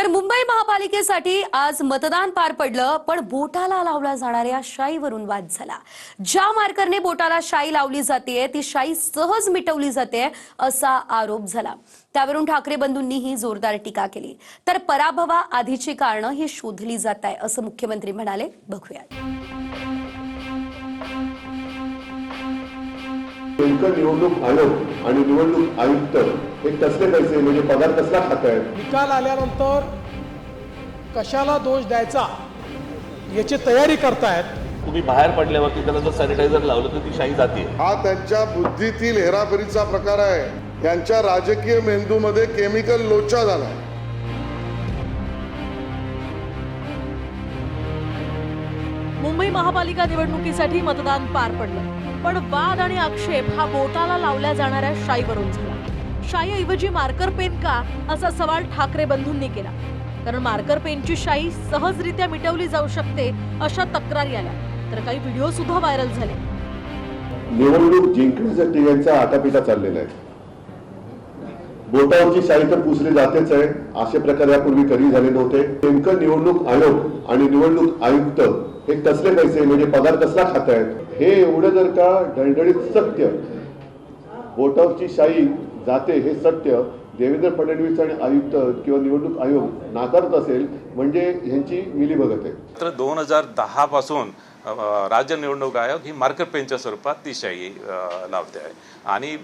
तर मुंबई महापालिकेसाठी आज मतदान पार पडलं, पण बोटाला लावला जाणाऱ्या शाईवरून वाद झाला। ज्या मार्करने बोटाला शाई लावली जाते ती शाई सहज मिटवली जाते असा आरोप झाला। त्यावरून ठाकरे बंधूंनीही जोरदार टीका केली। तर पराभवा आधीची कारणं ही शोधली जात आहे असं मुख्यमंत्री म्हणाले। बघूया। निवडणूक आयोग आणि निवडणूक आयुक्त हे कसले पैसे म्हणजे पगार कसला खातायत, निकाल आल्यानंतर कशाला दोष द्यायचा याची तयारी करतायत। तुम्ही बाहेर पडल्यावरती त्याला जर सॅनिटायझर लावलं तर ती शाई जाते। हा त्यांच्या बुद्धीतील हेराफेरीचा प्रकार आहे। यांच्या राजकीय मेंदूमध्ये केमिकल लोचा झाला। मुंबई महापालिका निवडणुकीसाठी मतदान पार पडलं, पण वाद आणि आक्षेप हा बोटाला लावल्या जाणाऱ्या शाईवरून झाला। शाईऐवजी मार्कर पेन का असा सवाल ठाकरे बंधूंनी केला, कारण मार्कर पेनची शाई सहजरित्या मिटवली जाऊ शकते अशा तक्रारी आल्या, तर काही व्हिडिओ सुद्धा व्हायरल झाले। निवडणूक जिंकण्यासाठी यांचा आटापिटा चाललेला आहे। बोटावरची शाई तर पुसली जातेच आहे, असे प्रकार यापूर्वी कधी झाले नव्हते। नेमकं निवडणूक आयोग आणि निवडणूक आयुक्त हे कसले पैसे म्हणजे पगार कसला खातायत, हे एवढं जर का डळडळीत सत्य, बोटावरची शाई जाते हे सत्य देवेंद्र फडणवीस आणि आयुक्त किंवा निवडणूक आयोग नाकारत असेल म्हणजे यांची मिलीभगत आहे। तर 2010 पासून राज्य निवडणूक आयोग ही मार्कर पेनच्या स्वरूपात ती शाई लावते आहे आणि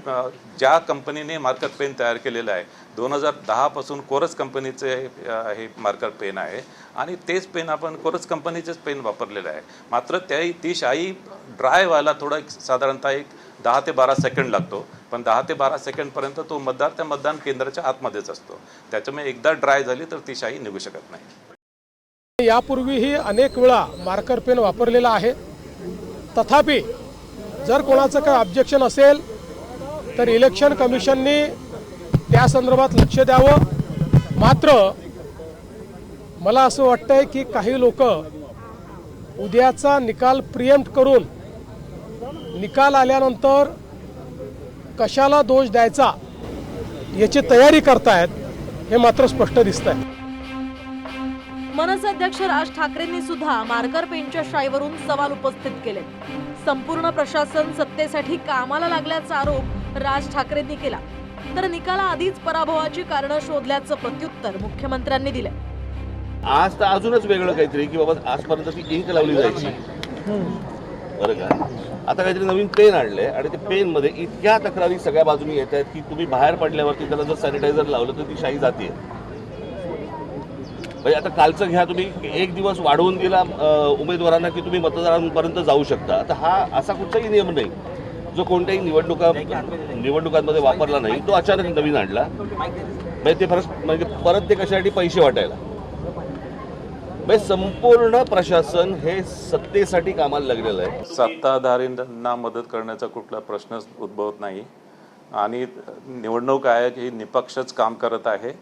ज्या कंपनीने मार्कर पेन तयार केलेलं आहे 2010 पासून कोरस कंपनीचे हे मार्कर पेन आहे आणि तेच पेन आपण कोरस कंपनीचेच पेन वापरलेलं आहे। मात्र ती शाई ड्राय व्हायला थोडा साधारणतः एक 10 ते 12 सेकंड लागतो, पण 10 ते 12 सेकंडपर्यंत तो मतदार त्या मतदान केंद्राच्या आतमध्येच असतो। त्याच्यामुळे एकदा ड्राय झाली तर ती शाई निघू शकत नाही। यापूर्वीही अनेक वेळा मार्कर पेन वापरलेला आहे, तथापि जर कोणाचं काही ऑब्जेक्शन असेल तर इलेक्शन कमिशनने त्या संदर्भात लक्ष द्यावं। मात्र मला असं वाटतंय की काही लोक उद्याचा निकाल प्रिएम्प्ट करून निकाल आल्यानंतर कशाला दोष द्यायचा याची तयारी करतायत, हे मात्र स्पष्ट दिसतंय। मनसे अध्यक्ष राज ठाकरेंनी सुद्धा मार्कर पेनच्या शाईवरून सवाल उपस्थित केले। संपूर्ण प्रशासन सत्तेसाठी कामाला लागल्याचा आरोप राज ठाकरेंनी केला, तर निकालाआधीच पराभवाची कारणं शोधल्याचं प्रत्युत्तर मुख्यमंत्र्यांनी दिलं। आज तर अजूनच वेगळं काहीतरी की बाबा आजपर्यंत ती इंक लावली जायची, बरं का, आता काहीतरी नवीन पेन आणलंय आणि ते पेन मध्ये इतक्या तक्रारी सगळ्या बाजूनी येत आहेत की तुम्ही बाहेर पडल्यावरती त्याला जर सॅनिटायझर लावलं तर ती शाई जाते। म्हणजे आता कालचं घ्या तुम्ही, एक दिवस वाढवून दिला उमेदवारांना की तुम्ही मतदारांपर्यंत जाऊ शकता, तर हा असा कुठचाही नियम नाही जो कोणत्याही निवडणुकांमध्ये वापरला नाही, तो अचानक नवीन आणला। म्हणजे ते म्हणजे परत ते कशासाठी पैसे वाटायला, म्हणजे संपूर्ण प्रशासन हे सत्तेसाठी कामाला लागलेलं आहे। सत्ताधाऱ्यांना मदत करण्याचा कुठला प्रश्नच उद्भवत नाही आणि निवडणूक आयोग ही निपक्षच काम करत आहे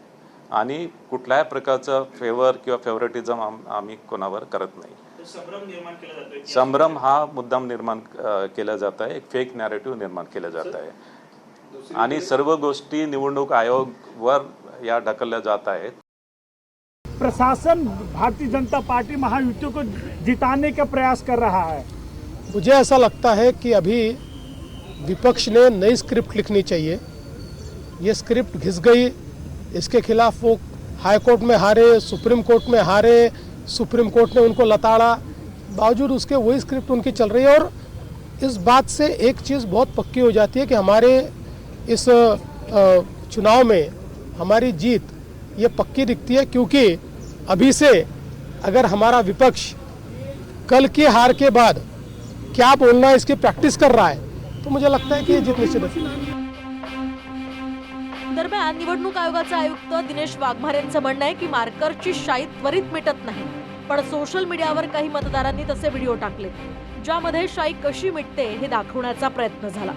आणि कुठल्याही प्रकारचं फेवर किंवा फेवरेटिझम आम्ही कोणावर करत नाही। संभ्रम हा मुद्दाम निर्माण केला जात आहे, एक फेक नॅरेटिव्ह निर्माण केलं जात आहे आणि सर्व गोष्टी निवडणूक आयोगवर या ढकलल्या जात आहेत। प्रशासन भारतीय जनता पार्टी महायुति को जिताने का प्रयास कर रहा है। मुझे ऐसा लगता है कि अभी विपक्ष ने नई स्क्रिप्ट लिखनी चाहिए। ये स्क्रिप्ट घिस गई, इसके खिलाफ वो हाई कोर्ट में हारे, सुप्रीम कोर्ट में हारे, सुप्रीम कोर्ट ने उनको लताड़ा, बावजूद उसके वही स्क्रिप्ट उनकी चल रही है। और इस बात से एक चीज़ बहुत पक्की हो जाती है कि हमारे इस चुनाव में हमारी जीत ये पक्की दिखती है, क्योंकि अभी से अगर हमारा विपक्ष कल की हार के बाद क्या बोलना है इसकी प्रैक्टिस कर रहा है तो मुझे लगता है कि ये जीत निश्चित है। दरम्यान निवडणूक आयोगाचे आयुक्त दिनेश वाघमारेंचं म्हणणं आहे की मार्करची शाई त्वरित मिटत नाही, पण सोशल मीडियावर काही मतदारांनी तसे व्हिडिओ टाकले ज्यामध्ये शाई कशी मिटते हे दाखवण्याचा प्रयत्न झाला।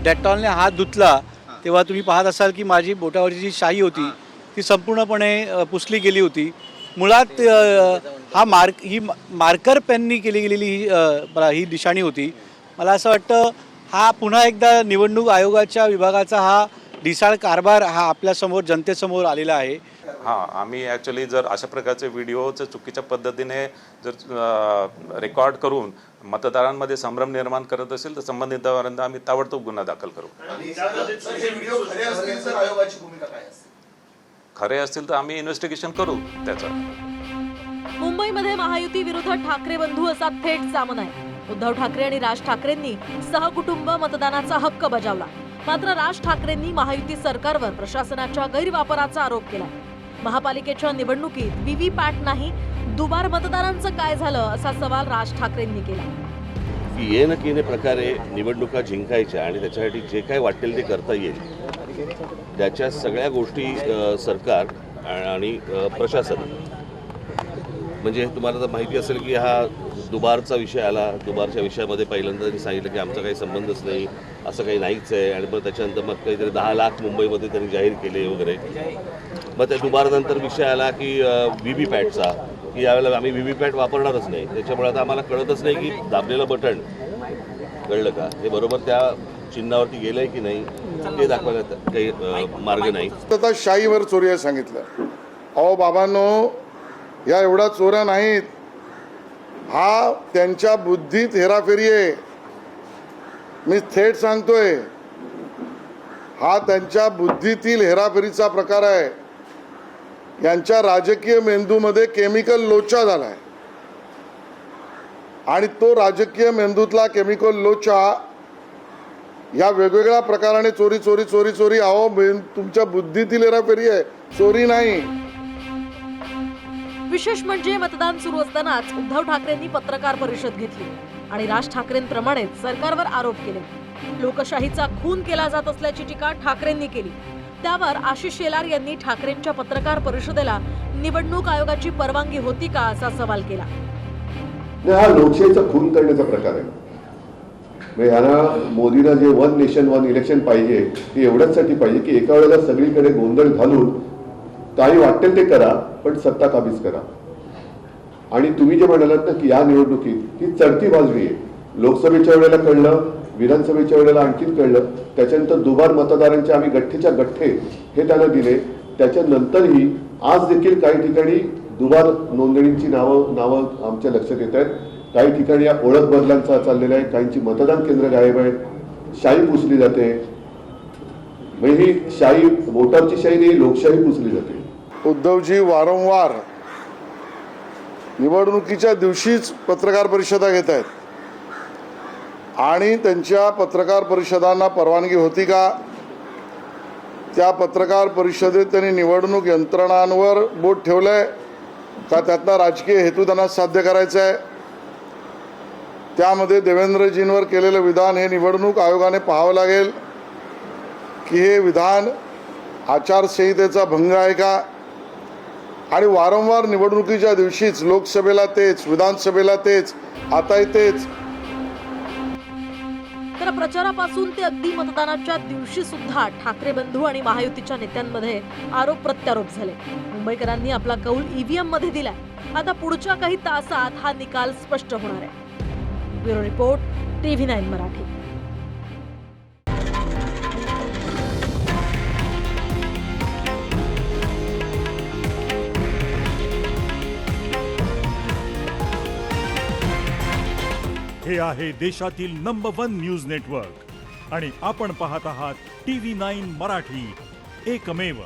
डेटॉलने हात धुतला तेव्हा तुम्ही पाहत असाल की माझी बोटावरची जी शाई होती ती संपूर्णपणे पुसली गेली होती। मुळात हा मार्कर पेननी केली गेलेली ही निशाणी होती। मला असं वाटतं हा पुन्हा एकदा निवडणूक आयोगाच्या विभागाचा हा ढिसाळ कारभार हा आपल्यासमोर जनतेसमोर आलेला आहे. हां, आम्ही ॲक्च्युली जर अशा प्रकारचे व्हिडिओचं चुकीच्या पद्धतीने जर रेकॉर्ड करून मतदारांमध्ये संभ्रम निर्माण करत असेल तर संबंधितांवर आम्ही ताबडतोब गुन्हा दाखल करू. खरे असतील तर आम्ही इन्व्हेस्टिगेशन करू त्याचं. मुंबईमध्ये महायुती विरुद्ध ठाकरे बंधू असा थेट सामना आहे. उद्धव ठाकरे आणि राज ठाकरेंनी सहकुटुंब मतदानाचा हक्क बजावला. मात्र राज ठाकरेंनी महायुती सरकारवर प्रशासनाच्या गैरवापराचा आरोप केला. महापालिकेच्या निवडणुकीत व्हीव्हीपॅट नाही, दुबार मतदारांचं काय झालं असा सवाल राज ठाकरेंनी केला. की ये न केने प्रकारे निवडणुका जिंकायच्या आणि त्याच्यासाठी जे काय वाटेल ते करता येईल त्याच्या सगळ्या गोष्टी सरकार आणि प्रशासन, म्हणजे तुम्हाला तर माहिती असेल की हा दुबारचा विषय आला. दुबारच्या विषयामध्ये पहिल्यांदा त्यांनी सांगितलं की आमचा काही संबंधच नाही, असं काही नाहीच आहे. आणि मग त्याच्यानंतर मग काहीतरी 10 लाख मुंबईमध्ये त्यांनी जाहीर केले वगैरे. मग त्या दुबारनंतर विषय आला की व्हीव्हीपॅटचा, की यावेळेला आम्ही व्हीव्हीपॅट वापरणारच नाही. त्याच्यामुळे आता आम्हाला कळतच नाही की दाबलेलं बटन कळलं का हे बरोबर त्या चिन्हावरती गेलंय की नाही ते दाखवायला काही मार्ग नाही. आता शाईवर चोरी आहे सांगितलं. अहो बाबांनो, या एवढ्या चोऱ्या नाहीत, हा त्यांच्या बुद्धीत हेराफेरी आहे. मी थेट सांगतोय, हा त्यांच्या बुद्धीतील हेराफेरीचा प्रकार आहे. यांच्या राजकीय मेंदूमध्ये केमिकल लोचा झालाय आणि तो राजकीय मेंदूतला केमिकल लोचा या वेगवेगळ्या प्रकाराने चोरी चोरी चोरी चोरी अहो तुमच्या बुद्धीतील हेराफेरी आहे, चोरी नाही. विशेष म्हणजे मतदान सुरू असतानाच उद्धव ठाकरेंनी पत्रकार परिषद घेतली आणि राज ठाकरेंप्रमाणेच सरकारवर आरोप केले. लोकशाहीचा खून केला जात असल्याची टीका ठाकरेंनी केली. त्यावर आशिष शेलार यांनी ठाकरेंच्या पत्रकार परिषदेला निवडणूक आयोगाची परवानगी होती का असा सवाल केला. हा लोकशाहीचा खून करण्याचा प्रकार आहे. म्हणजे ह्यांना मोदीला जे 1 नेशन 1 इलेक्शन पाहिजे ते एवढ्याचसाठी पाहिजे की एका वेळेला सगळीकडे गोंधळ घालून काही वाटेल ते करा पण सत्ता काबीज करा. आणि तुम्ही जे म्हणालात ना की या निवडणुकीत ती चढती बाजरी आहे. लोकसभेच्या वेळेला कळलं, विधानसभेच्या वेळेला आणखीन कळलं, त्याच्यानंतर दुबार मतदारांचे आम्ही गठ्ठेच्या गठ्ठे हे त्यांना दिले. त्याच्यानंतरही आज देखील काही ठिकाणी दुबार नोंदणीची नावं आमच्या लक्षात येत आहेत. काही ठिकाणी या ओळख बदलांचा चाललेला आहे, काहींची मतदान केंद्र गायब आहेत, शाही पुसली जाते. म्हणजे ही शाही वोटरची शाही नाही, लोकशाही पुसली जाते. उद्धवजी वारंवार निवडणुकीच्या दिवशीच पत्रकार परिषदा घेत आहेत आणि त्यांच्या पत्रकार परिषदांना परवानगी होती का? त्या पत्रकार परिषदेत त्यांनी निवडणूक यंत्रणांवर बोट ठेवलंय का? त्यातला राजकीय हेतू त्यांना साध्य करायचा आहे. त्यामध्ये देवेंद्रजींवर केलेलं विधान हे निवडणूक आयोगाने पाहावं लागेल की हे विधान आचारसंहितेचा भंग आहे का? आणि वारंवार निवडणुकीच्या दिवशीच लोकसभेला तेच, विधानसभेला तेच, आताही तेच. तर प्रचारापासून ते अगदी मतदानाच्या दिवशी सुद्धा ठाकरे बंधू आणि महायुतीच्या नेत्यांमध्ये आरोप प्रत्यारोप झाले. मुंबईकरांनी आपला कौल ईव्हीएम मध्ये दिलाय. आता पुढच्या काही तासात हा निकाल स्पष्ट होणार आहे. Bureau report, TV9 Marathi. हे आहे देशातील नंबर 1 न्यूज नेटवर्क आणि आपण पाहत आहात TV9 मराठी, एकमेव.